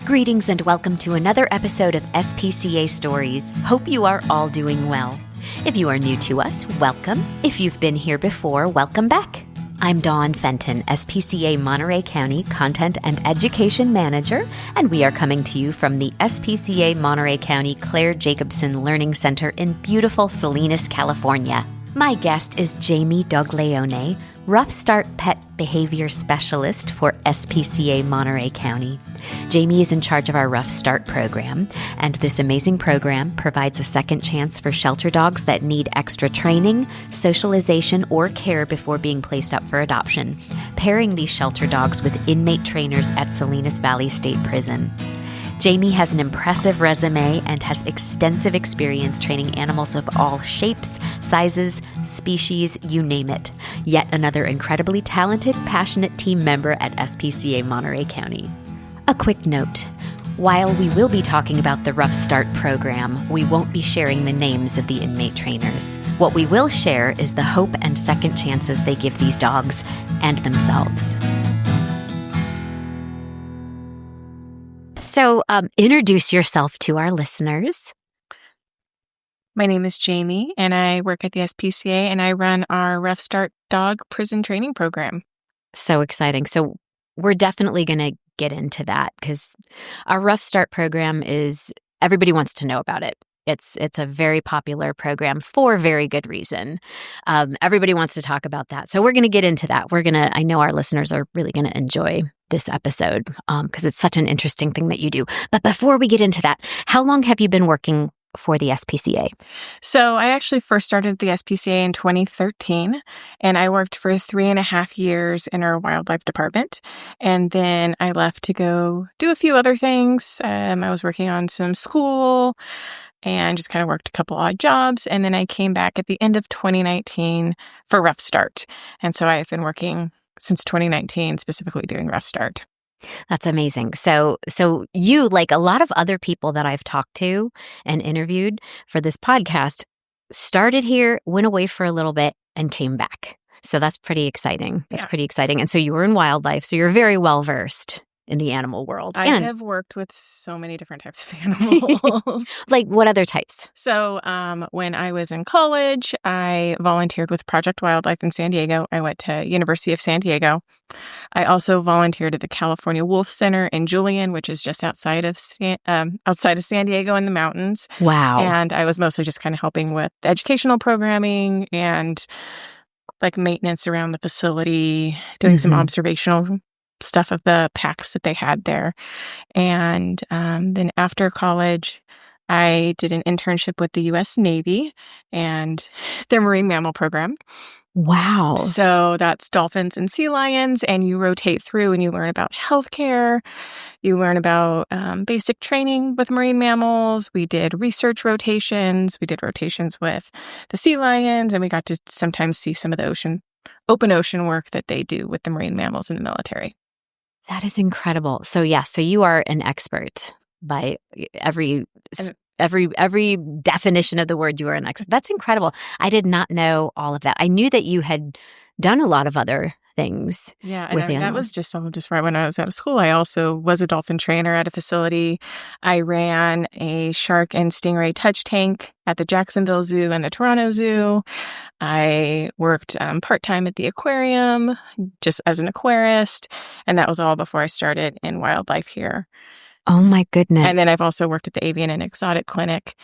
Greetings and welcome to another episode of SPCA Stories. Hope you are all doing well. If you are new to us, welcome. If you've been here before, welcome back. I'm Dawn Fenton, SPCA Monterey County Content and Education Manager, and we are coming to you from the SPCA Monterey County Claire Jacobson Learning Center in beautiful Salinas, California. My guest is Jamie Doglione, Ruff Start Pet Behavior Specialist for SPCA Monterey County. Jamie is in charge of our Ruff Start program, and this amazing program provides a second chance for shelter dogs that need extra training, socialization, or care before being placed up for adoption, pairing these shelter dogs with inmate trainers at Salinas Valley State Prison. Jamie has an impressive resume and has extensive experience training animals of all shapes, sizes, species, you name it. Yet another incredibly talented, passionate team member at SPCA Monterey County. A quick note. While we will be talking about the Ruff Start program, we won't be sharing the names of the inmate trainers. What we will share is the hope and second chances they give these dogs and themselves. So introduce yourself to our listeners. My name is Jamie, and I work at the SPCA, and I run our Ruff Start Dog Prison Training Program. So exciting. So we're definitely going to get into that because our Ruff Start program is, everybody wants to know about it. It's a very popular program for very good reason. Everybody wants to talk about that. So we're going to get into that. I know our listeners are really going to enjoy this episode because it's such an interesting thing that you do. But before we get into that, how long have you been working for the SPCA? So I actually first started the SPCA in 2013, and I worked for 3.5 years in our wildlife department. And then I left to go do a few other things. I was working on some school and just kind of worked a couple odd jobs. And then I came back at the end of 2019 for Ruff Start. And so I've been working since 2019, specifically doing Ruff Start. That's amazing. So you, like a lot of other people that I've talked to and interviewed for this podcast, started here, went away for a little bit, and came back. So that's pretty exciting. Pretty exciting. And so you were in wildlife, so you're very well versed in the animal world. I have worked with so many different types of animals. Like what other types? So when I was in college, I volunteered with Project Wildlife in San Diego. I went to University of San Diego. I also volunteered at the California Wolf Center in Julian, which is just outside of San Diego in the mountains. Wow. And I was mostly just kind of helping with educational programming and like maintenance around the facility, doing some observational stuff of the packs that they had there. And then after college, I did an internship with the U.S. Navy and their marine mammal program. Wow. So that's dolphins and sea lions, and you rotate through and you learn about healthcare. You learn about basic training with marine mammals. We did research rotations. We did rotations with the sea lions, and we got to sometimes see some of the open ocean work that they do with the marine mammals in the military. That is incredible. So yes, so you are an expert by every definition of the word. You are an expert. That's incredible. I did not know all of that. I knew that you had done a lot of other things. Yeah, with and that was just right when I was out of school. I also was a dolphin trainer at a facility. I ran a shark and stingray touch tank at the Jacksonville Zoo and the Toronto Zoo. I worked part-time at the aquarium just as an aquarist, and that was all before I started in wildlife here. Oh my goodness. And then I've also worked at the Avian and Exotic Clinic.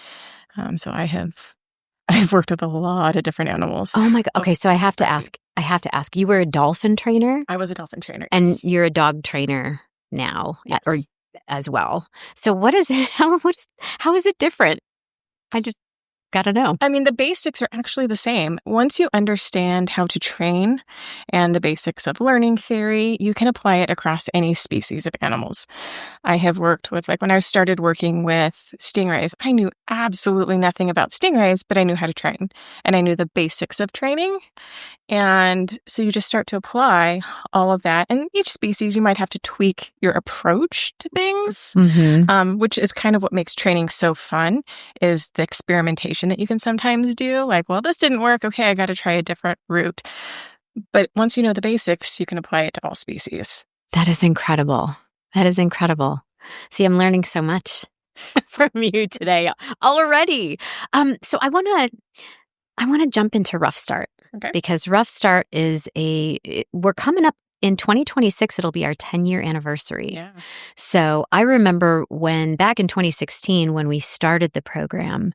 So I've worked with a lot of different animals. Oh my God. Okay, so I have to ask, you were a dolphin trainer? I was a dolphin trainer. And yes. You're a dog trainer now, Yes. or as well. So what is it? How is it different? I just got to know. I mean, the basics are actually the same. Once you understand how to train and the basics of learning theory, you can apply it across any species of animals. I have worked with, like when I started working with stingrays, I knew absolutely nothing about stingrays, but I knew how to train and I knew the basics of training. And so you just start to apply all of that. And each species, you might have to tweak your approach to things, which is kind of what makes training so fun, is the experimentation that you can sometimes do. Like, well, this didn't work. Okay, I got to try a different route. But once you know the basics, you can apply it to all species. That is incredible. That is incredible. See, I'm learning so much from you today already. So I want to jump into Rough Start. Okay. Because Rough Start we're coming up in 2026, it'll be our 10-year anniversary. Yeah. So I remember back in 2016, when we started the program,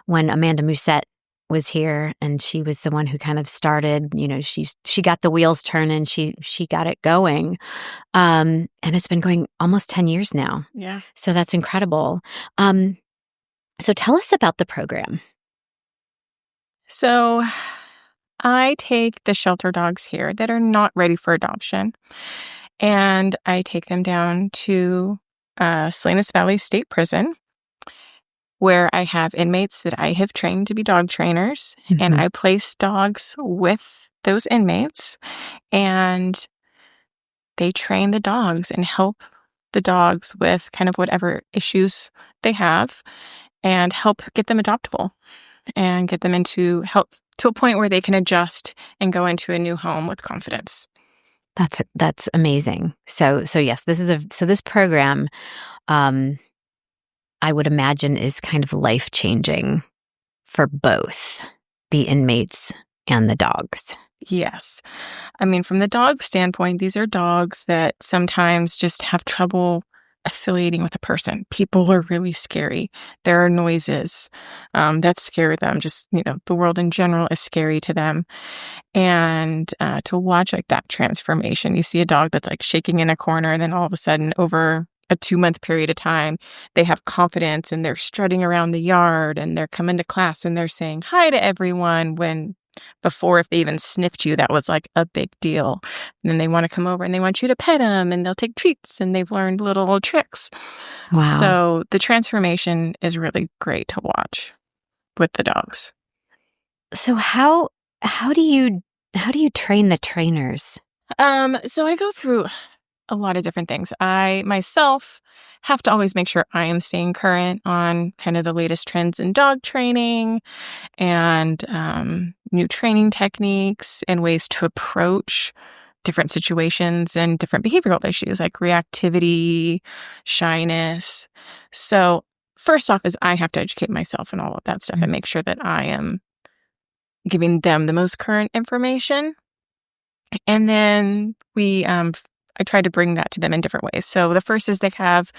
when Amanda Musette was here, and she was the one who kind of started, she got the wheels turning, she got it going. And it's been going almost 10 years now. Yeah. So that's incredible. So tell us about the program. So I take the shelter dogs here that are not ready for adoption, and I take them down to Salinas Valley State Prison, where I have inmates that I have trained to be dog trainers, and I place dogs with those inmates, and they train the dogs and help the dogs with kind of whatever issues they have and help get them adoptable and get them into help to a point where they can adjust and go into a new home with confidence. That's amazing. So yes, this program, I would imagine, is kind of life-changing for both the inmates and the dogs. Yes. I mean, from the dog standpoint, these are dogs that sometimes just have trouble affiliating with a person. People are really scary. There are noises that scare them. Just, the world in general is scary to them. And to watch like that transformation, you see a dog that's like shaking in a corner, and then all of a sudden over a 2-month period of time, they have confidence and they're strutting around the yard and they're coming to class and they're saying hi to everyone, when before, if they even sniffed you, that was like a big deal. And then they want to come over and they want you to pet them, and they'll take treats, and they've learned little tricks. Wow. So the transformation is really great to watch with the dogs. So how do you train the trainers? So I go through a lot of different things. I myself have to always make sure I am staying current on kind of the latest trends in dog training and new training techniques and ways to approach different situations and different behavioral issues like reactivity, shyness. So first off is I have to educate myself and all of that stuff and make sure that I am giving them the most current information. And then I try to bring that to them in different ways. So the first is they have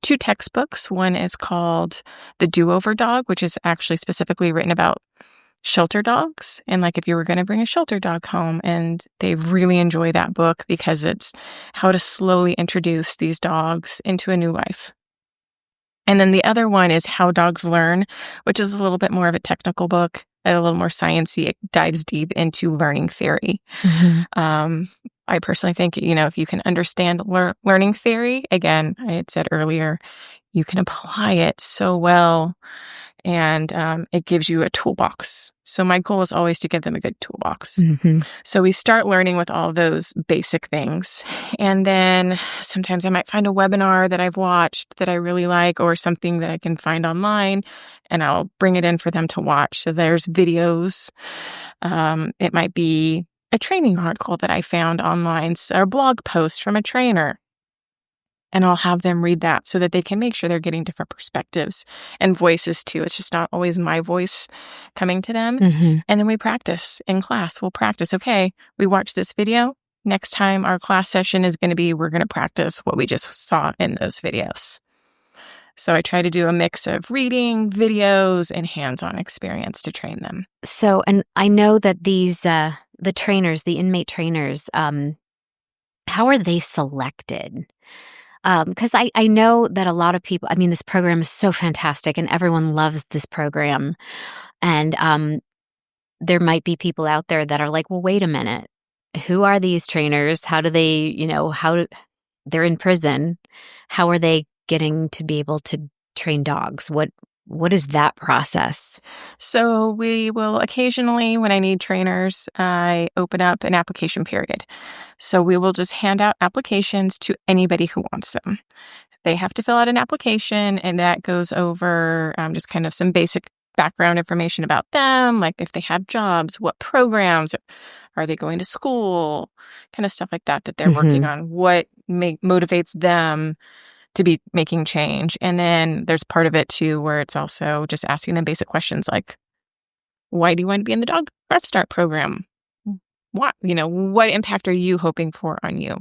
2 textbooks. One is called The Do-Over Dog, which is actually specifically written about shelter dogs. And like if you were going to bring a shelter dog home, and they really enjoy that book because it's how to slowly introduce these dogs into a new life. And then the other one is How Dogs Learn, which is a little bit more of a technical book, a little more sciencey. It dives deep into learning theory. I personally think, if you can understand learning theory, again, I had said earlier, you can apply it so well, and it gives you a toolbox. So my goal is always to give them a good toolbox. So we start learning with all those basic things. And then sometimes I might find a webinar that I've watched that I really like, or something that I can find online, and I'll bring it in for them to watch. So there's videos. It might be a training article that I found online, or a blog post from a trainer. And I'll have them read that so that they can make sure they're getting different perspectives and voices too. It's just not always my voice coming to them. And then we practice in class. We'll practice. Okay, we watched this video. Next time our class session is going to be, we're going to practice what we just saw in those videos. So I try to do a mix of reading, videos, and hands-on experience to train them. So, and I know that these, the trainers, the inmate trainers, how are they selected? Because I know that a lot of people, this program is so fantastic and everyone loves this program. And there might be people out there that are like, well, wait a minute. Who are these trainers? How do they, they're in prison. How are they getting to be able to train dogs? What is that process? So we will occasionally, when I need trainers, I open up an application period. So we will just hand out applications to anybody who wants them. They have to fill out an application, and that goes over just kind of some basic background information about them, like if they have jobs, what programs, are they going to school, kind of stuff like that they're working on, what motivates them to be making change. And then there's part of it too where it's also just asking them basic questions like, why do you want to be in the dog Ruff Start program? What impact are you hoping for on you?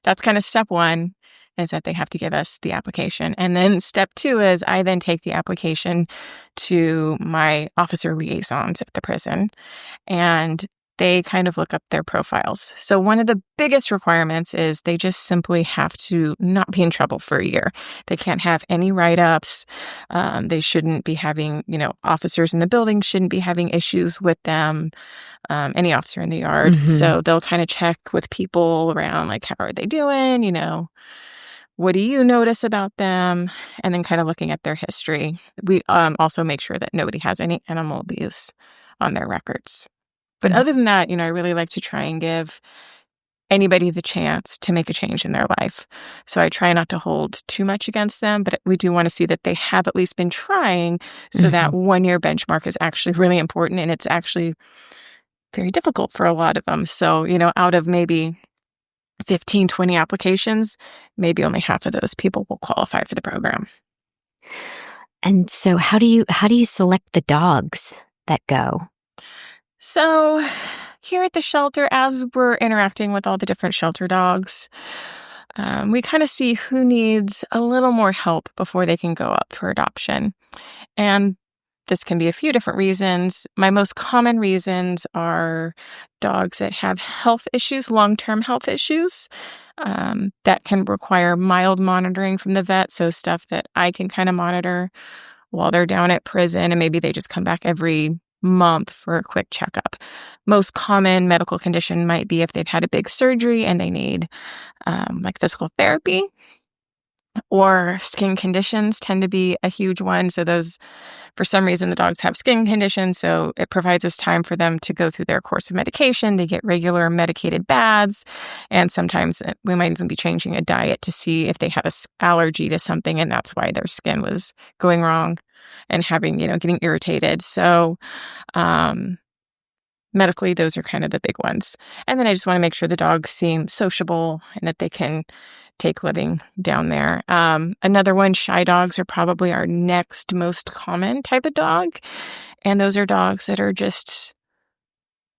That's kind of step one, is that they have to give us the application. And then step two is I then take the application to my officer liaisons at the prison, and they kind of look up their profiles. So one of the biggest requirements is they just simply have to not be in trouble for a year. They can't have any write-ups. They shouldn't be having, officers in the building shouldn't be having issues with them, any officer in the yard. Mm-hmm. So they'll kind of check with people around, like, how are they doing? What do you notice about them? And then kind of looking at their history. We also make sure that nobody has any animal abuse on their records. But other than that, I really like to try and give anybody the chance to make a change in their life. So I try not to hold too much against them, but we do want to see that they have at least been trying. So that 1 year benchmark is actually really important, and it's actually very difficult for a lot of them. So, out of maybe 15, 20 applications, maybe only half of those people will qualify for the program. And so how do you select the dogs that go? So here at the shelter, as we're interacting with all the different shelter dogs, we kind of see who needs a little more help before they can go up for adoption. And this can be a few different reasons. My most common reasons are dogs that have health issues, long-term health issues, that can require mild monitoring from the vet. So stuff that I can kind of monitor while they're down at prison, and maybe they just come back every month for a quick checkup. Most common medical condition might be if they've had a big surgery and they need like physical therapy, or skin conditions tend to be a huge one. So those, for some reason, the dogs have skin conditions, so it provides us time for them to go through their course of medication. They get regular medicated baths, and sometimes we might even be changing a diet to see if they have an allergy to something, and that's why their skin was going wrong and getting irritated. So medically, those are kind of the big ones. And then I just want to make sure the dogs seem sociable and that they can take living down there. Another one, shy dogs are probably our next most common type of dog. And those are dogs that are just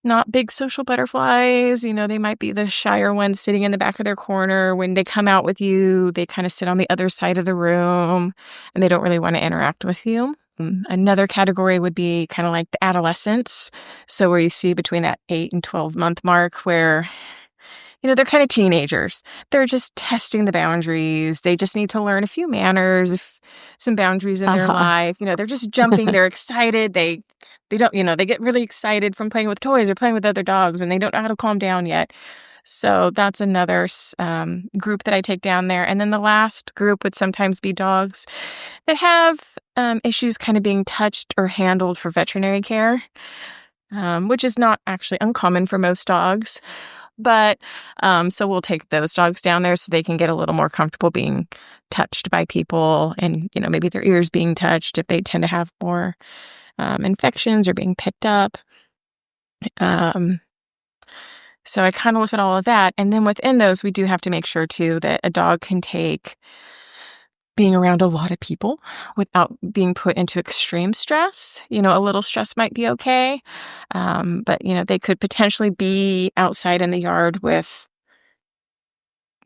not big social butterflies. They might be the shyer ones sitting in the back of their corner. When they come out with you, they kind of sit on the other side of the room and they don't really want to interact with you. Another category would be kind of like the adolescents. So where you see between that 8 and 12 month mark where, they're kind of teenagers. They're just testing the boundaries. They just need to learn a few manners, some boundaries in their life. They're just jumping. They're excited. They don't, they get really excited from playing with toys or playing with other dogs, and they don't know how to calm down yet. So that's another group that I take down there. And then the last group would sometimes be dogs that have issues kind of being touched or handled for veterinary care, which is not actually uncommon for most dogs. But so we'll take those dogs down there so they can get a little more comfortable being touched by people, and, maybe their ears being touched if they tend to have more infections or being picked up. So I kind of look at all of that. And then within those, we do have to make sure, too, that a dog can take being around a lot of people without being put into extreme stress. A little stress might be okay. But, they could potentially be outside in the yard with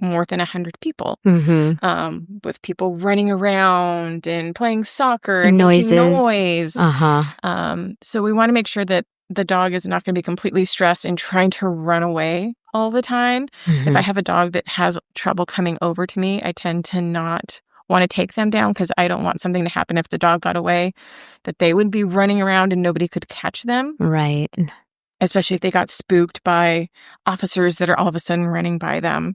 more than 100 people, with people running around and playing soccer and noises. Making noise. So we want to make sure that the dog is not going to be completely stressed and trying to run away all the time. If I have a dog that has trouble coming over to me, I tend to not want to take them down because I don't want something to happen if the dog got away, that they would be running around and nobody could catch them. Right. Especially if they got spooked by officers that are all of a sudden running by them.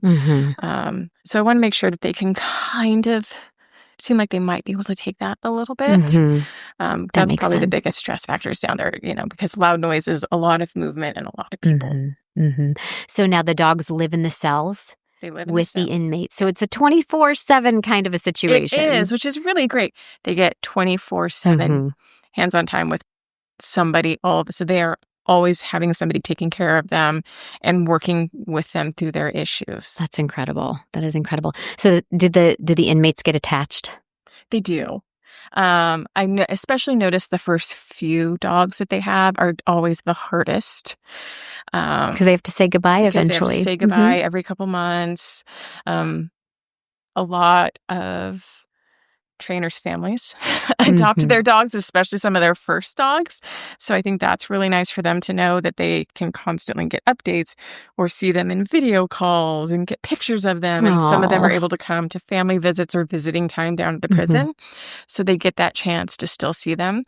So I want to make sure that they can kind of seem like they might be able to take that a little bit. That's probably the biggest stress factors down there, because loud noise is a lot of movement and a lot of people. So now the dogs live in the cells? They live with the inmates. So it's a 24/7 kind of a situation. It is, which is really great. They get 24/7 hands-on time with somebody. So they are always having somebody taking care of them and working with them through their issues. That's incredible. That is incredible. So did the inmates get attached? They do. Especially noticed the first few dogs that they have are always the hardest. Because they have to say goodbye eventually. They have to say goodbye every couple months. A lot of trainers' families adopt their dogs, especially some of their first dogs. So I think that's really nice for them to know that they can constantly get updates or see them in video calls and get pictures of them. And some of them are able to come to family visits or visiting time down at the prison. So they get that chance to still see them.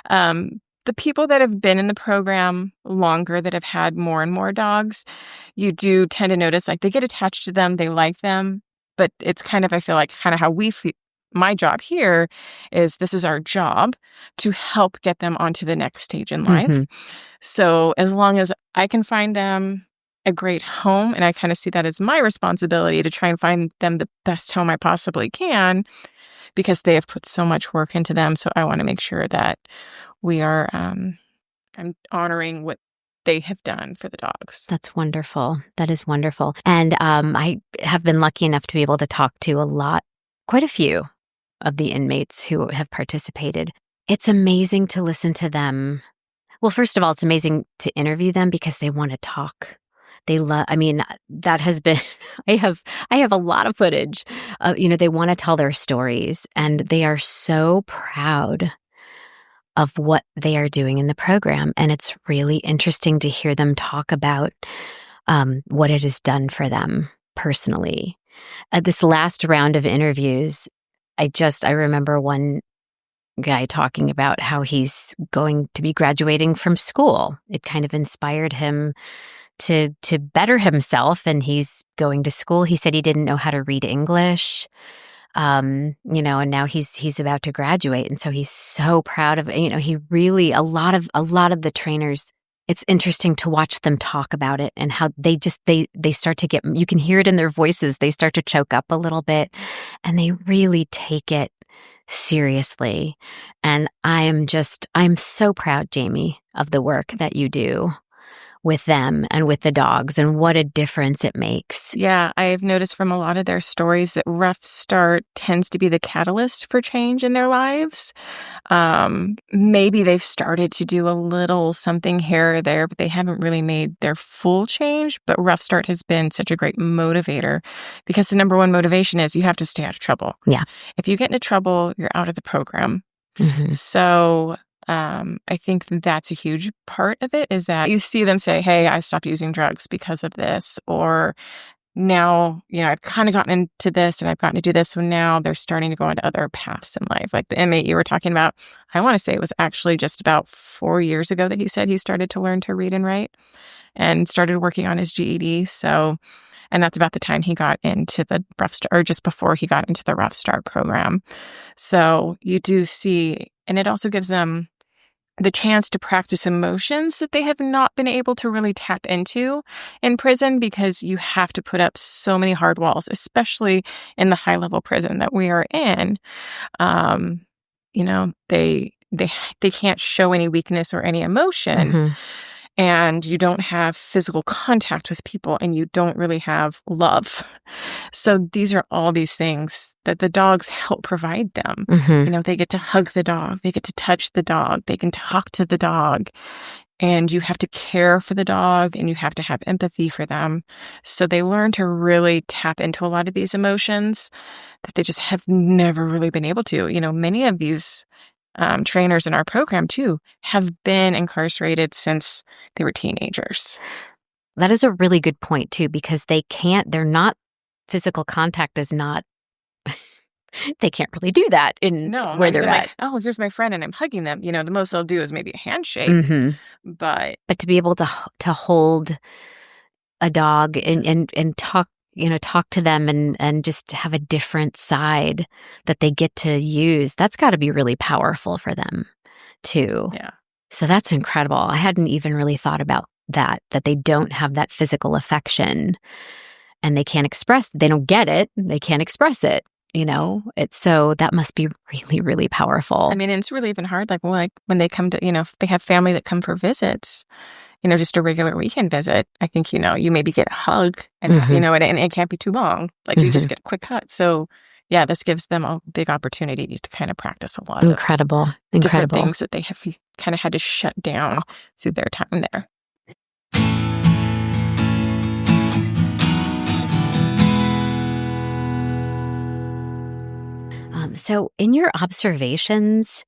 The people that have been in the program longer, that have had more and more dogs, you do tend to notice like they get attached to them, they like them, but it's kind of, I feel like, kind of how we feel. My job here is this is our job to help get them onto the next stage in life. So as long as I can find them a great home, and I kind of see that as my responsibility to try and find them the best home I possibly can, because they have put so much work into them. So I want to make sure that we are I'm honoring what they have done for the dogs. That's wonderful. That is wonderful. And I have been lucky enough to be able to talk to quite a few of the inmates who have participated. It's amazing to listen to them. Well, first of all, it's amazing to interview them because they want to talk. That has been, I have a lot of footage. They want to tell their stories, and they are so proud of what they are doing in the program. And it's really interesting to hear them talk about what it has done for them personally. This last round of interviews, I remember one guy talking about how he's going to be graduating from school. It kind of inspired him to better himself, and he's going to school. He said he didn't know how to read English, and now he's about to graduate, and so he's so proud of. He really a lot of the trainers. It's interesting to watch them talk about it and how they start to get, you can hear it in their voices. They start to choke up a little bit, and they really take it seriously. And I'm so proud, Jamie, of the work that you do with them and with the dogs, and what a difference it makes. Yeah, I've noticed from a lot of their stories that Ruff Start tends to be the catalyst for change in their lives. Maybe they've started to do a little something here or there, but they haven't really made their full change. But Ruff Start has been such a great motivator, because the number one motivation is you have to stay out of trouble. Yeah. If you get into trouble, you're out of the program. So I think that's a huge part of it, is that you see them say, hey, I stopped using drugs because of this, or now, I've kind of gotten into this and I've gotten to do this. So now they're starting to go into other paths in life. Like the inmate you were talking about, I want to say it was actually just about 4 years ago that he said he started to learn to read and write and started working on his GED. So, and that's about the time he got into the Ruff Start, or just before he got into the Ruff Start program. So you do see, and it also gives them the chance to practice emotions that they have not been able to really tap into in prison, because you have to put up so many hard walls, especially in the high-level prison that we are in. They can't show any weakness or any emotion. And you don't have physical contact with people, and you don't really have love. So these are all these things that the dogs help provide them. They get to hug the dog. They get to touch the dog. They can talk to the dog. And you have to care for the dog, and you have to have empathy for them. So they learn to really tap into a lot of these emotions that they just have never really been able to. Many of these trainers in our program too have been incarcerated since they were teenagers. That is a really good point too, because physical contact is not, they can't really do that where they're at. Like, oh, here's my friend and I'm hugging them. The most they'll do is maybe a handshake. But to be able to hold a dog and talk, talk to them and just have a different side that they get to use, that's got to be really powerful for them too. Yeah. So that's incredible. I hadn't even really thought about that they don't have that physical affection, and they don't get it. They can't express it. So that must be really, really powerful. I mean, it's really even hard. Like when they come to, if they have family that come for visits, just a regular weekend visit, I think, you maybe get a hug and, and it can't be too long. Like you just get a quick cut. So yeah, this gives them a big opportunity to kind of practice a lot of different things that they have kind of had to shut down through their time there. So in your observations,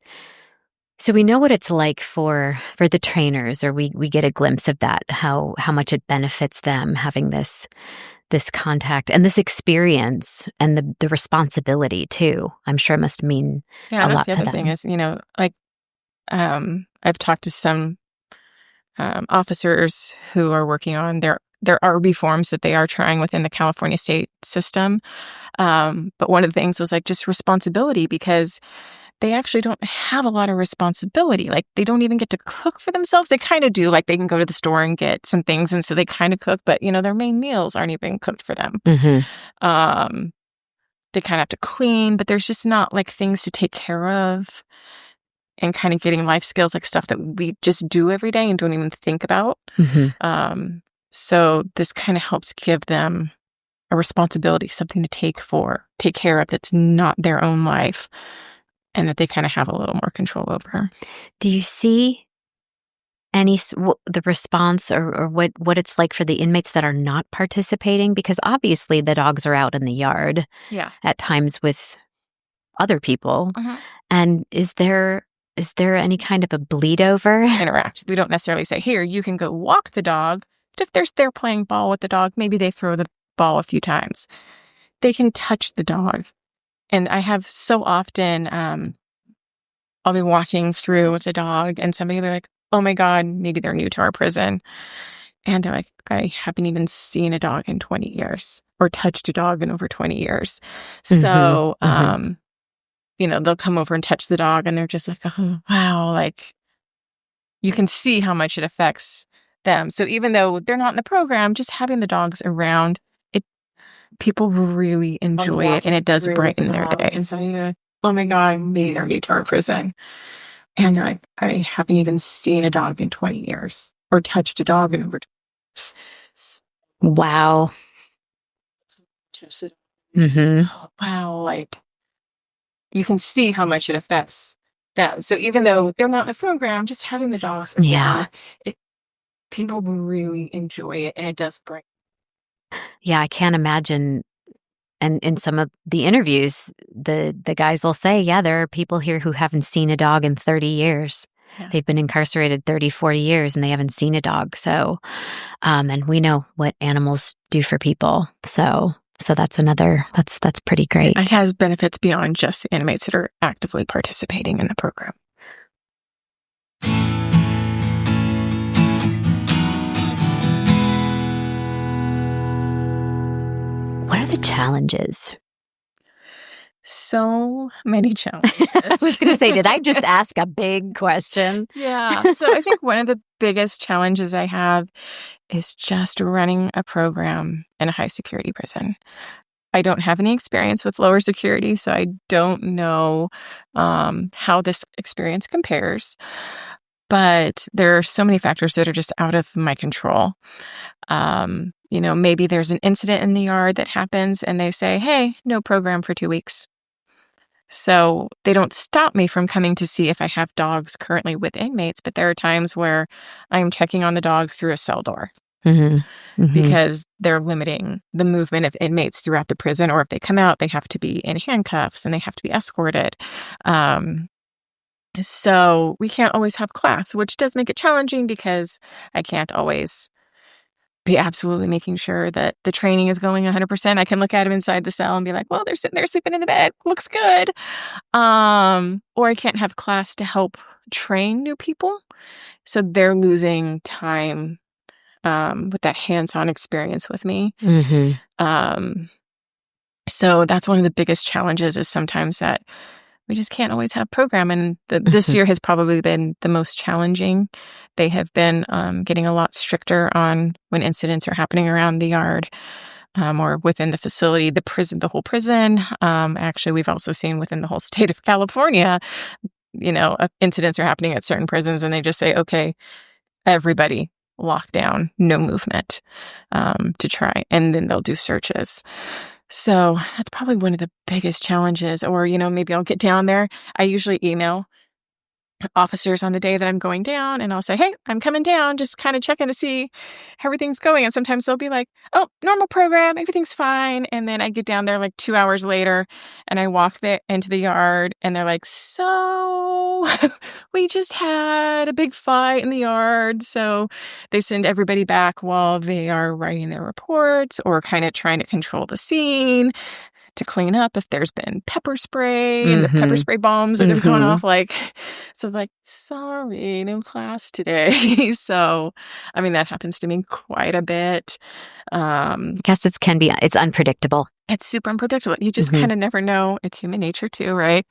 so we know what it's like for the trainers, or we get a glimpse of that, how much it benefits them having this contact and this experience, and the responsibility too. I'm sure it must mean a lot to them. The other thing is, I've talked to some officers who are working on their reforms that they are trying within the California state system. But one of the things was like just responsibility, because they actually don't have a lot of responsibility. Like they don't even get to cook for themselves. They kind of do. Like they can go to the store and get some things, and so they kind of cook, but their main meals aren't even cooked for them. They kind of have to clean, but there's just not like things to take care of, and kind of getting life skills, like stuff that we just do every day and don't even think about. So this kind of helps give them a responsibility, something to take care of that's not their own life, and that they kind of have a little more control over. Do you see the response or what it's like for the inmates that are not participating? Because obviously the dogs are out in the yard at times with other people. And is there any kind of a bleed over? Interact. We don't necessarily say, here, you can go walk the dog. But if they're playing ball with the dog, maybe they throw the ball a few times. They can touch the dog. And I have so often, I'll be walking through with the dog, and somebody will be like, oh my God, maybe they're new to our prison. And they're like, I haven't even seen a dog in 20 years or touched a dog in over 20 years. So, they'll come over and touch the dog, and they're just like, oh, wow. Like you can see how much it affects them. So even though they're not in the program, just having the dogs around, people really enjoy it, and it does brighten their day. And so, oh my God, maybe they're new to our prison. And they're like, I haven't even seen a dog in 20 years or touched a dog in over 20 years. Wow. Wow. Like you can see how much it affects them. So even though they're not in the program, just having the dogs around, people really enjoy it, and it does bring. Yeah, I can't imagine. And in some of the interviews, the guys will say, there are people here who haven't seen a dog in 30 years. Yeah. They've been incarcerated 30, 40 years, and they haven't seen a dog. So, and we know what animals do for people. So that's that's pretty great. It has benefits beyond just the inmates that are actively participating in the program. What are the challenges? So many challenges. I was going to say, did I just ask a big question? Yeah. So I think one of the biggest challenges I have is just running a program in a high security prison. I don't have any experience with lower security, so I don't know how this experience compares. But there are so many factors that are just out of my control. Maybe there's an incident in the yard that happens, and they say, hey, no program for 2 weeks. So they don't stop me from coming to see if I have dogs currently with inmates, but there are times where I'm checking on the dog through a cell door. Because they're limiting the movement of inmates throughout the prison, or if they come out, they have to be in handcuffs and they have to be escorted. So we can't always have class, which does make it challenging because I can't always be absolutely making sure that the training is going 100%. I can look at them inside the cell and be like, well, they're sitting there sleeping in the bed. Looks good. Or I can't have class to help train new people. So they're losing time with that hands-on experience with me. So that's one of the biggest challenges, is sometimes that we just can't always have program. And this year has probably been the most challenging. They have been getting a lot stricter on when incidents are happening around the yard or within the facility, the prison, the whole prison. Actually, we've also seen within the whole state of California, incidents are happening at certain prisons, and they just say, okay, everybody lockdown, no movement, to try, and then they'll do searches. So that's probably one of the biggest challenges. Or, maybe I'll get down there. I usually email officers on the day that I'm going down, and I'll say, hey, I'm coming down, just kind of checking to see how everything's going. And sometimes they'll be like, oh, normal program, everything's fine. And then I get down there like 2 hours later, and I walk into the yard, and they're like, so we just had a big fight in the yard. So they send everybody back while they are writing their reports or kind of trying to control the scene, to clean up if there's been pepper spray and the pepper spray bombs that have gone off. Sorry, no class today. So, that happens to me quite a bit. I guess it's unpredictable. It's super unpredictable. You just kind of never know. It's human nature too, right?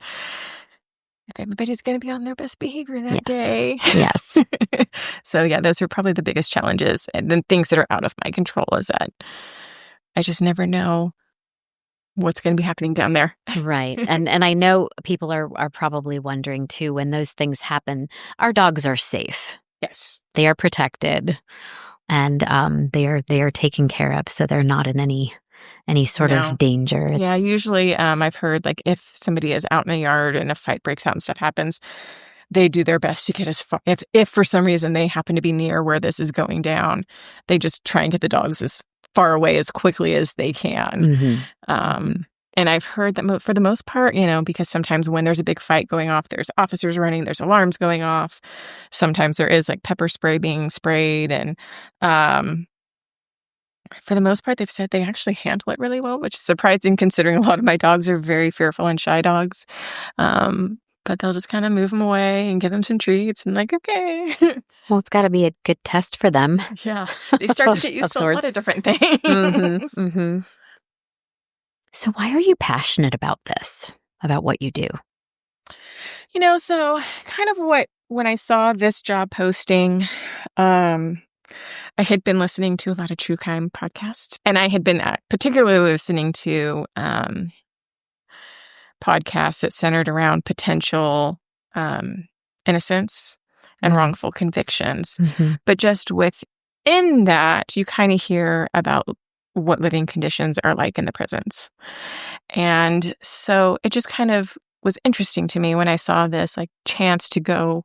If everybody's going to be on their best behavior that day. Yes. So yeah, those are probably the biggest challenges. And then things that are out of my control is that I just never know what's going to be happening down there. Right. And I know people are probably wondering too, when those things happen, our dogs are safe. Yes. They are protected, and they are taken care of, so they're not in any sort of danger. Yeah, usually I've heard if somebody is out in the yard and a fight breaks out and stuff happens, they do their best to get as far. If for some reason they happen to be near where this is going down, they just try and get the dogs as far away as quickly as they can. And I've heard that for the most part, because sometimes when there's a big fight going off, there's officers running, there's alarms going off. Sometimes there is pepper spray being sprayed. And for the most part, they've said they actually handle it really well, which is surprising considering a lot of my dogs are very fearful and shy dogs. But they'll just kind of move them away and give them some treats and okay. Well, it's got to be a good test for them. Yeah. They start to get used to a lot of different things. So why are you passionate about this, about what you do? So kind of when I saw this job posting, I had been listening to a lot of true crime podcasts, and I had been particularly listening to podcasts that centered around potential innocence and wrongful convictions. But just within that, you kind of hear about what living conditions are like in the prisons. And so it just kind of was interesting to me when I saw this chance to go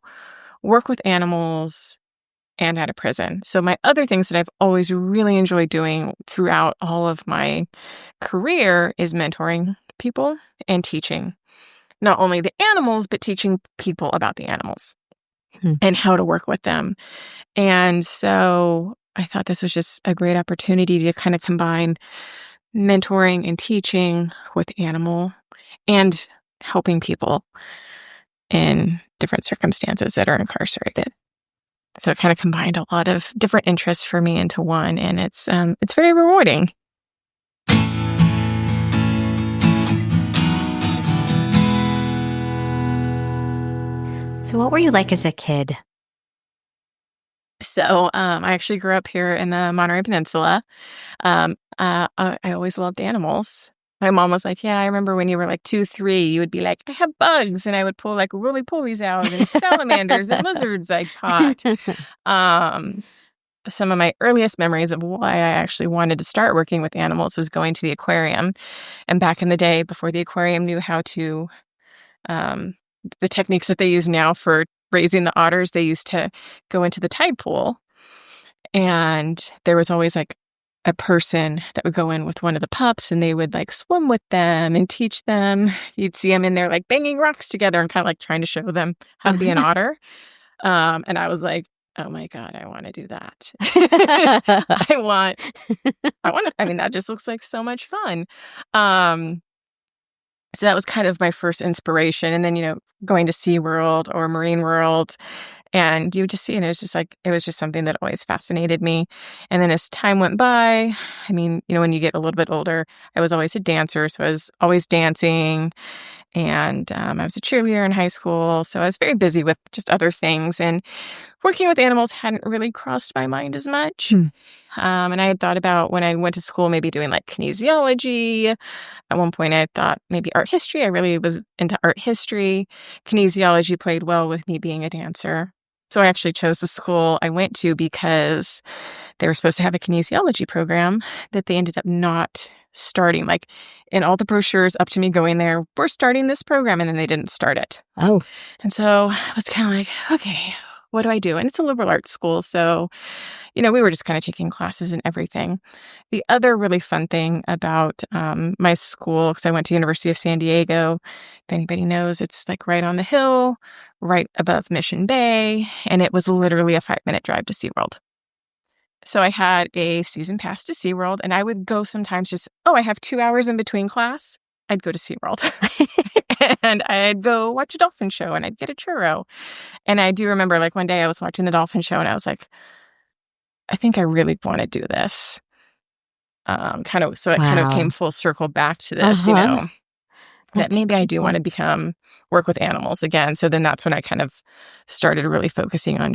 work with animals and at a prison. So my other things that I've always really enjoyed doing throughout all of my career is mentoring people and teaching not only the animals, but teaching people about the animals and how to work with them. And so I thought this was just a great opportunity to kind of combine mentoring and teaching with animal and helping people in different circumstances that are incarcerated. So it kind of combined a lot of different interests for me into one, and it's very rewarding. So what were you like as a kid? So I actually grew up here in the Monterey Peninsula. I always loved animals. My mom was like, yeah, I remember when you were 2, 3, you would be like, I have bugs. And I would pull roly-polies out and salamanders and lizards I caught. Some of my earliest memories of why I actually wanted to start working with animals was going to the aquarium. And back in the day, before the aquarium knew how to, the techniques that they use now for raising the otters, they used to go into the tide pool. And there was always a person that would go in with one of the pups, and they would swim with them and teach them. You'd see them in there banging rocks together and kind of trying to show them how to be an otter. And I was like, oh my God, I want to do that. That just looks like so much fun. So that was kind of my first inspiration. And then, going to SeaWorld or Marine World, and you would just see, and it was just something that always fascinated me. And then as time went by, when you get a little bit older, I was always a dancer. So I was always dancing, and I was a cheerleader in high school. So I was very busy with just other things, and working with animals hadn't really crossed my mind as much. And I had thought about when I went to school, maybe doing kinesiology. At one point, I thought maybe art history. I really was into art history. Kinesiology played well with me being a dancer. So I actually chose the school I went to because they were supposed to have a kinesiology program that they ended up not starting. Like in all the brochures up to me going there, we're starting this program, and then they didn't start it. Oh. And so I was kind of like, okay, what do I do? And it's a liberal arts school. So, we were just kind of taking classes and everything. The other really fun thing about my school, because I went to University of San Diego, if anybody knows, it's like right on the hill, right above Mission Bay, and it was literally a 5-minute drive to SeaWorld. So I had a season pass to SeaWorld, and I would go sometimes I have 2 hours in between class. I'd go to SeaWorld. And I'd go watch a dolphin show, and I'd get a churro. And I do remember, like, one day I was watching the dolphin show, and I was like, I think I really want to do this. It kind of came full circle back to this, that maybe I do want to work with animals again. So then that's when I kind of started really focusing on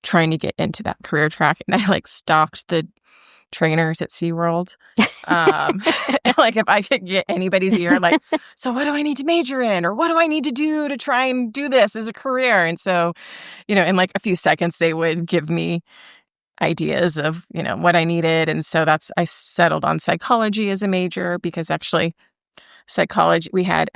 trying to get into that career track. And I stalked the trainers at SeaWorld. Like if I could get anybody's ear, like, so what do I need to major in? Or what do I need to do to try and do this as a career? And so, in like a few seconds, they would give me ideas of, what I needed. And so I settled on psychology as a major, because actually psychology, we had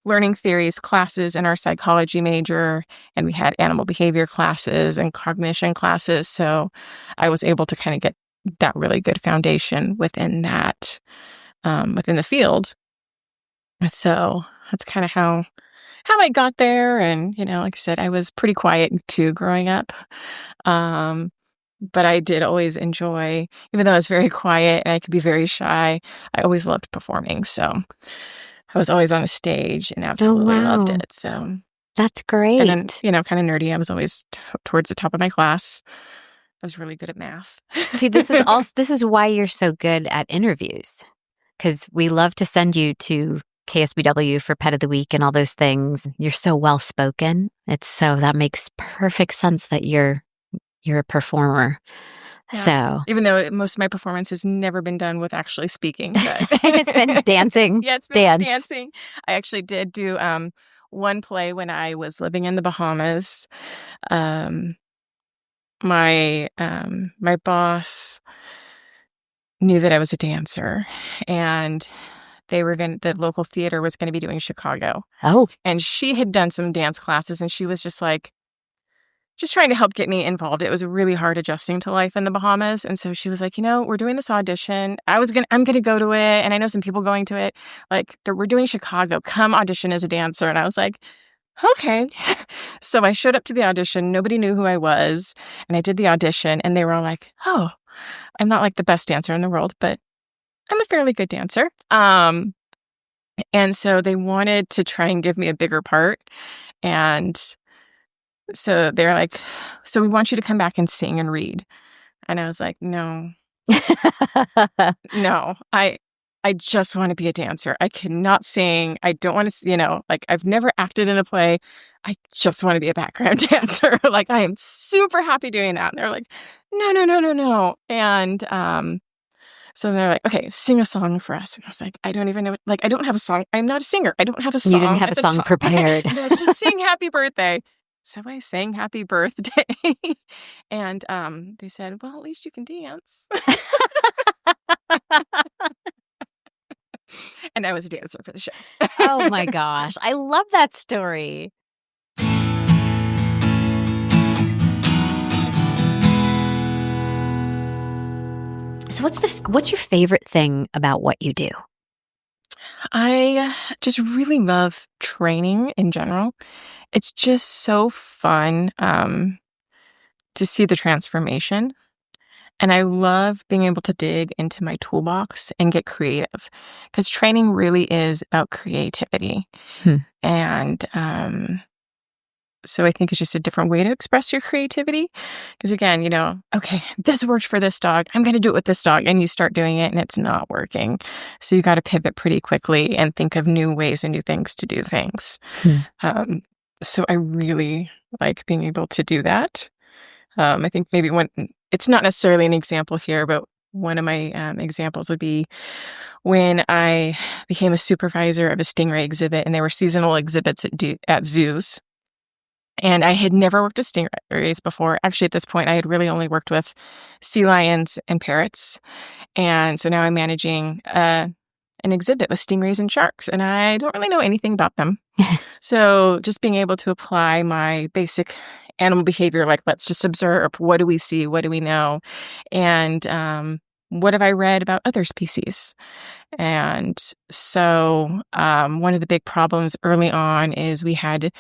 learning theories classes in our psychology major, and we had animal behavior classes and cognition classes. So I was able to kind of get that really good foundation within that, within the field. So that's kind of how I got there. And, like I said, I was pretty quiet too growing up. But I did always enjoy, even though I was very quiet and I could be very shy, I always loved performing. So I was always on a stage and absolutely loved it. So that's great. And then, kind of nerdy. I was always towards the top of my class. I was really good at math. See, this is why you're so good at interviews, because we love to send you to KSBW for Pet of the Week and all those things. You're so well spoken. That makes perfect sense that you're a performer. Yeah. So even though most of my performance has never been done with actually speaking, but it's been dancing. Yeah, it's been dancing. I actually did do one play when I was living in the Bahamas. My boss knew that I was a dancer, and the local theater was going to be doing Chicago. Oh. And she had done some dance classes, and she was just trying to help get me involved. It was really hard adjusting to life in the Bahamas. And so she was like, we're doing this audition. I'm going to go to it. And I know some people going to it. Like, we're doing Chicago. Come audition as a dancer. And I was like, okay. So I showed up to the audition. Nobody knew who I was. And I did the audition. And they were all like, oh, I'm not like the best dancer in the world, but I'm a fairly good dancer. And so they wanted to try and give me a bigger part. And so they're like, so we want you to come back and sing and read. And I was like, no, no, I just want to be a dancer. I cannot sing. I don't want to, I've never acted in a play. I just want to be a background dancer. Like, I am super happy doing that. And they're like, no. And so they're like, okay, sing a song for us. And I was like, I don't even know. Like, I don't have a song. I'm not a singer. I don't have a song. You didn't have a song prepared. They're like, just sing Happy Birthday. So I sang Happy Birthday. And they said, well, at least you can dance. And I was a dancer for the show. Oh my gosh. I love that story. So what's your favorite thing about what you do? I just really love training in general. It's just so fun to see the transformation. And I love being able to dig into my toolbox and get creative, because training really is about creativity. And so I think it's just a different way to express your creativity. Because again, okay, this worked for this dog. I'm going to do it with this dog. And you start doing it and it's not working. So you got to pivot pretty quickly and think of new ways and new things to do things. So I really like being able to do that. I think maybe it's not necessarily an example here, but one of my examples would be when I became a supervisor of a stingray exhibit, and there were seasonal exhibits at zoos. And I had never worked with stingrays before. Actually, at this point, I had really only worked with sea lions and parrots. And so now I'm managing an exhibit with stingrays and sharks, and I don't really know anything about them. So just being able to apply my basic animal behavior, like let's just observe, what do we see, what do we know, and what have I read about other species? And so one of the big problems early on is we had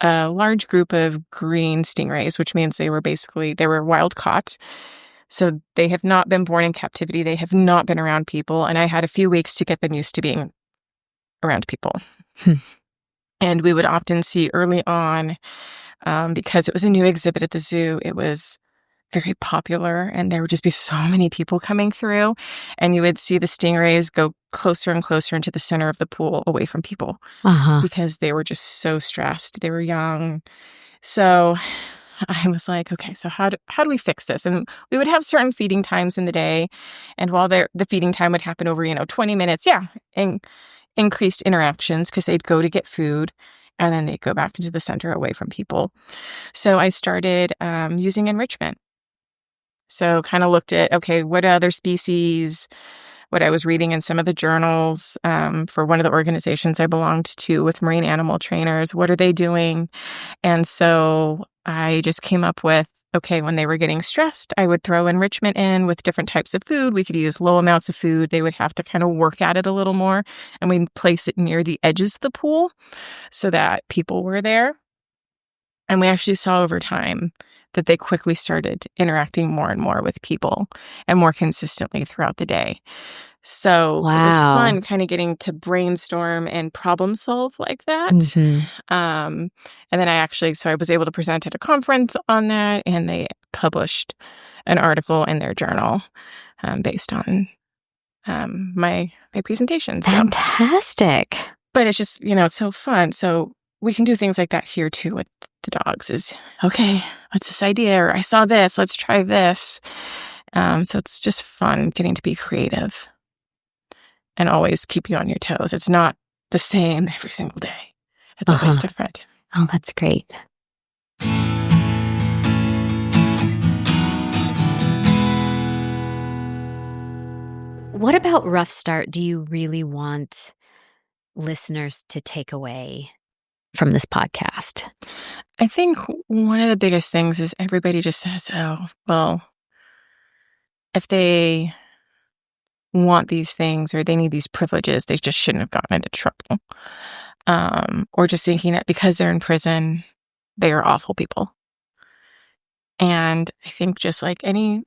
a large group of green stingrays, which means they were wild caught. So they have not been born in captivity. They have not been around people. And I had a few weeks to get them used to being around people. And we would often see early on, because it was a new exhibit at the zoo, it was very popular, and there would just be so many people coming through, and you would see the stingrays go closer and closer into the center of the pool away from people because they were just so stressed. They were young. So I was like, okay, so how do we fix this? And we would have certain feeding times in the day, and while the feeding time would happen over 20 minutes, and increased interactions because they'd go to get food and then they'd go back into the center away from people. So I started using enrichment. So kind of looked at, okay, what other species, what I was reading in some of the journals for one of the organizations I belonged to with marine animal trainers, what are they doing? And so I just came up with, okay, when they were getting stressed, I would throw enrichment in with different types of food. We could use low amounts of food. They would have to kind of work at it a little more. And we'd place it near the edges of the pool so that people were there. And we actually saw over time that they quickly started interacting more and more with people and more consistently throughout the day. So It was fun kind of getting to brainstorm and problem solve like that. And then I was able to present at a conference on that, and they published an article in their journal based on my presentation. Fantastic. But it's just, it's so fun. So we can do things like that here too with the dogs is, okay, what's this idea? Or I saw this, let's try this. So it's just fun getting to be creative and always keep you on your toes. It's not the same every single day. It's always different. Oh, that's great. What about Rough Start do you really want listeners to take away from this podcast? I think one of the biggest things is everybody just says, oh, well, if they want these things or they need these privileges, they just shouldn't have gotten into trouble. Or just thinking that because they're in prison, they are awful people. And I think just like anyone,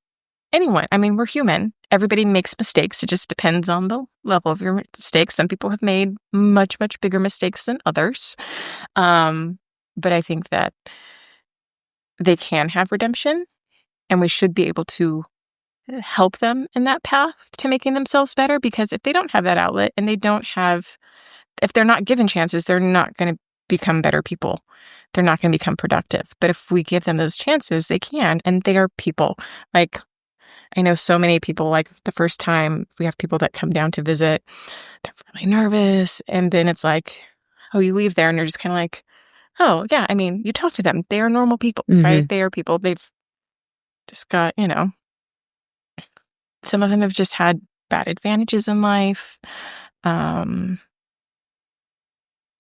I mean, we're human. Everybody makes mistakes. It just depends on the level of your mistakes. Some people have made much, much bigger mistakes than others. But I think that they can have redemption, and we should be able to help them in that path to making themselves better, because if they don't have that outlet and if they're not given chances, they're not going to become better people. They're not going to become productive. But if we give them those chances, they can, and they are people. Like, I know so many people, like the first time we have people that come down to visit, they're really nervous. And then it's like, oh, you leave there and you're just kind of like, oh, yeah, I mean, you talk to them. They are normal people, right? They are people. They've just got, some of them have just had bad advantages in life.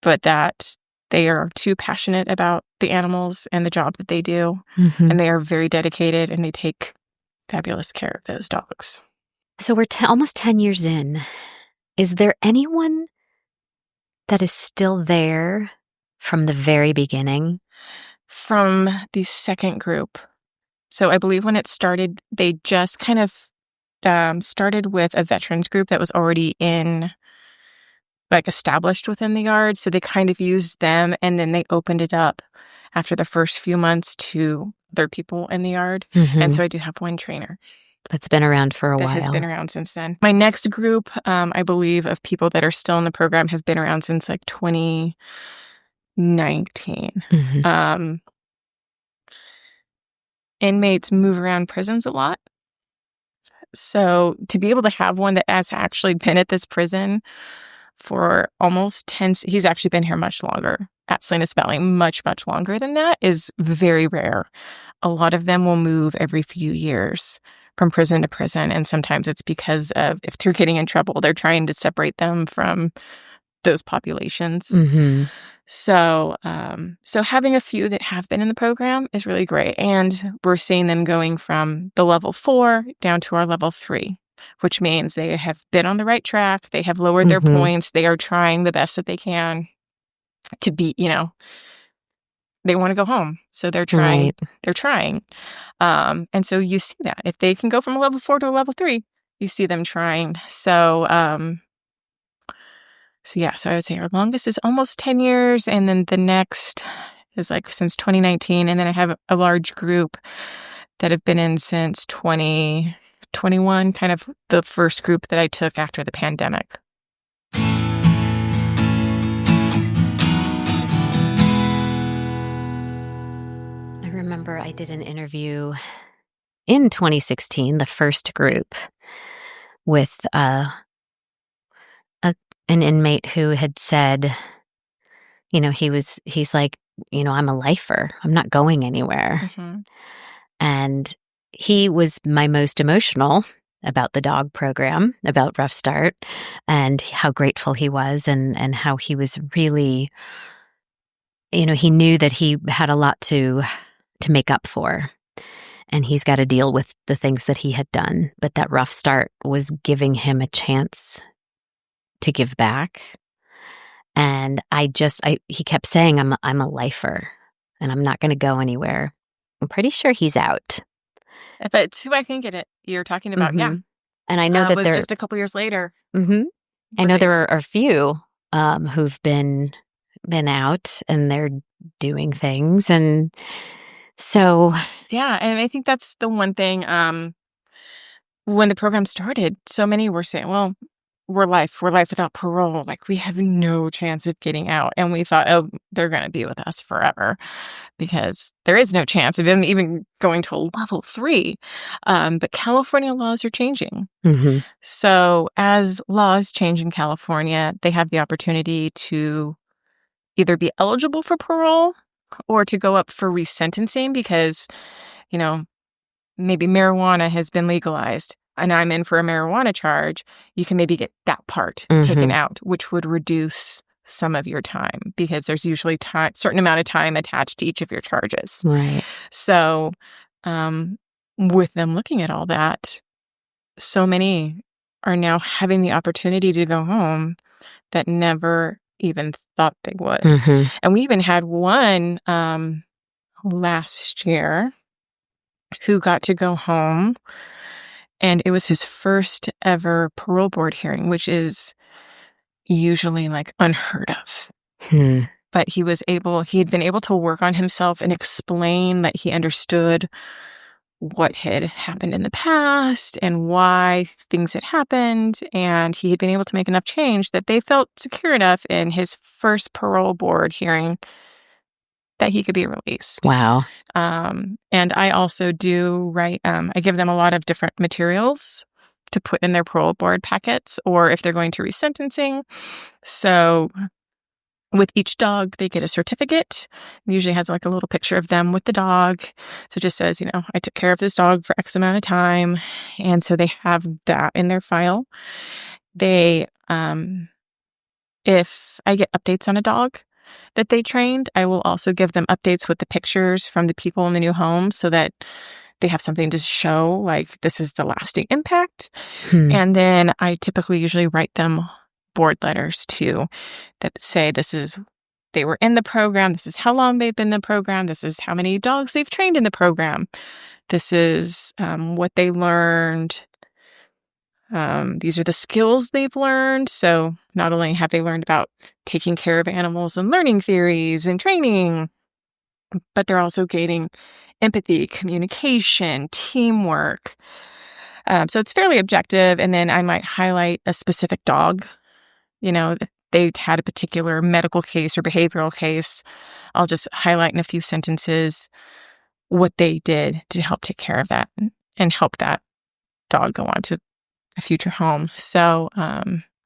But that they are too passionate about the animals and the job that they do. And they are very dedicated, and they take fabulous care of those dogs. So we're almost 10 years in. Is there anyone that is still there from the very beginning? From the second group. So I believe when it started, they just kind of started with a veterans group that was already established within the yard. So they kind of used them, and then they opened it up after the first few months to other people in the yard. And so I do have one trainer. That's been around for a while. That has been around since then. My next group, I believe, of people that are still in the program have been around since 2019. Inmates move around prisons a lot. So to be able to have one that has actually been at this prison for almost 10. He's actually been here much longer at Salinas Valley, much, much longer than that, is very rare. A lot of them will move every few years from prison to prison. And sometimes it's because of, if they're getting in trouble, they're trying to separate them from those populations. Mm-hmm. So having a few that have been in the program is really great. And we're seeing them going from the level 4 down to our level 3, which means they have been on the right track. They have lowered their points. They are trying the best that they can to be, they want to go home. So they're trying. Right. They're trying. And so you see that. If they can go from a level 4 to a level 3, you see them trying. So I would say our longest is almost 10 years. And then the next is like since 2019. And then I have a large group that have been in since 2021, kind of the first group that I took after the pandemic. I remember I did an interview in 2016, the first group, with an inmate who had said, he's like, I'm a lifer. I'm not going anywhere. Mm-hmm. And he was my most emotional about the dog program, about Rough Start, and how grateful he was, and how he was really, he knew that he had a lot to make up for. And he's got to deal with the things that he had done. But that Rough Start was giving him a chance to give back. And he kept saying, I'm a lifer and I'm not going to go anywhere. I'm pretty sure he's out. If it's who I think you're talking about, yeah. And I know that was just a couple years later. Mm-hmm. I know there are a few who've been out and they're doing things. And so, yeah, and I think that's the one thing. When the program started, so many were saying, well, we're life without parole. Like, we have no chance of getting out. And we thought, oh, they're going to be with us forever, because there is no chance of them even going to a level 3. But California laws are changing. Mm-hmm. So as laws change in California, they have the opportunity to either be eligible for parole or to go up for resentencing because, maybe marijuana has been legalized and I'm in for a marijuana charge. You can maybe get that part taken out, which would reduce some of your time because there's usually certain amount of time attached to each of your charges. Right. So with them looking at all that, so many are now having the opportunity to go home that never even thought they would. Mm-hmm. And we even had one last year who got to go home, and it was his first ever parole board hearing, which is usually like unheard of. But he had been able to work on himself and explain that he understood what had happened in the past and why things had happened. And he had been able to make enough change that they felt secure enough in his first parole board hearing that he could be released. Wow. And I also do write, I give them a lot of different materials to put in their parole board packets, or if they're going to resentencing. So with each dog, they get a certificate. It usually has like a little picture of them with the dog. So it just says, I took care of this dog for X amount of time. And so they have that in their file. They, if I get updates on a dog that they trained, I will also give them updates with the pictures from the people in the new home so that they have something to show, like this is the lasting impact. And then I typically usually write them board letters too that say they were in the program, this is how long they've been in the program, this is how many dogs they've trained in the program, this is what they learned, these are the skills they've learned. So not only have they learned about taking care of animals and learning theories and training, but they're also gaining empathy, communication, teamwork. So it's fairly objective. And then I might highlight a specific dog. If they had a particular medical case or behavioral case, I'll just highlight in a few sentences what they did to help take care of that and help that dog go on to a future home. So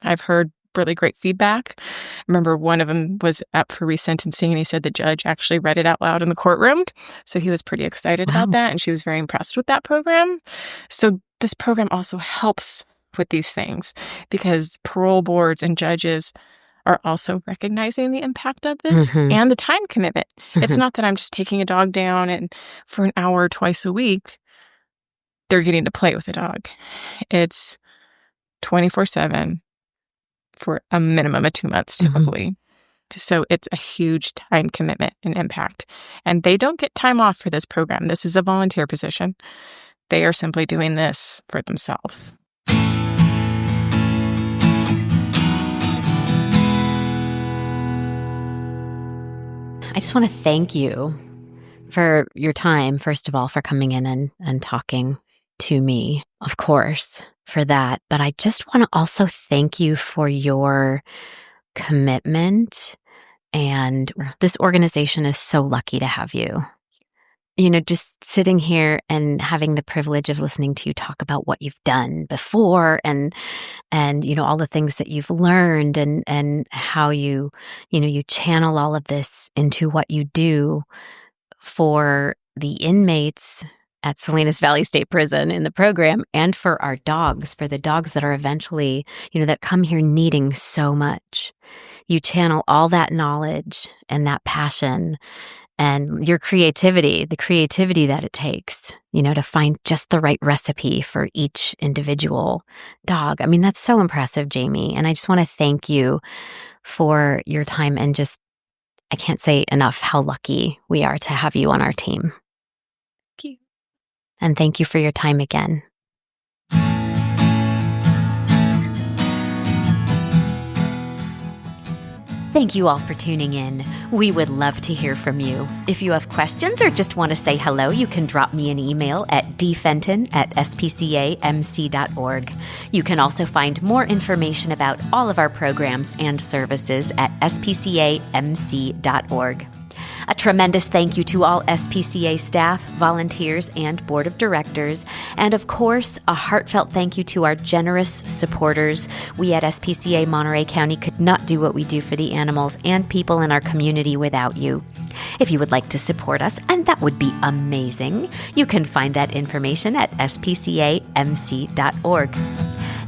I've heard really great feedback. I remember one of them was up for resentencing, and he said the judge actually read it out loud in the courtroom. So he was pretty excited about that, and she was very impressed with that program. So this program also helps with these things because parole boards and judges are also recognizing the impact of this and the time commitment. It's not that I'm just taking a dog down and for an hour twice a week, they're getting to play with a dog. It's 24/7 for a minimum of 2 months, typically. So it's a huge time commitment and impact. And they don't get time off for this program. This is a volunteer position. They are simply doing this for themselves. I just want to thank you for your time, first of all, for coming in and talking to me, of course, for that. But I just want to also thank you for your commitment. And this organization is so lucky to have you. You know, just sitting here and having the privilege of listening to you talk about what you've done before and you know, all the things that you've learned and how you channel all of this into what you do for the inmates at Salinas Valley State Prison in the program and for our dogs, for the dogs that are eventually, you know, that come here needing so much. You channel all that knowledge and that passion and your creativity, the creativity that it takes, you know, to find just the right recipe for each individual dog. I mean, that's so impressive, Jamie. And I just want to thank you for your time and just, I can't say enough how lucky we are to have you on our team. Thank you. And thank you for your time again. Thank you all for tuning in. We would love to hear from you. If you have questions or just want to say hello, you can drop me an email at dfenton@spcamc.org. You can also find more information about all of our programs and services at spcamc.org. A tremendous thank you to all SPCA staff, volunteers, and board of directors. And of course, a heartfelt thank you to our generous supporters. We at SPCA Monterey County could not do what we do for the animals and people in our community without you. If you would like to support us, and that would be amazing, you can find that information at spcamc.org.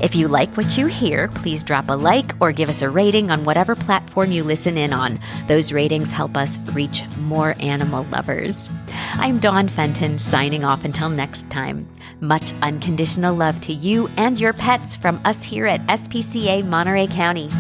If you like what you hear, please drop a like or give us a rating on whatever platform you listen in on. Those ratings help us reach more animal lovers. I'm Dawn Fenton, signing off until next time. Much unconditional love to you and your pets from us here at SPCA Monterey County.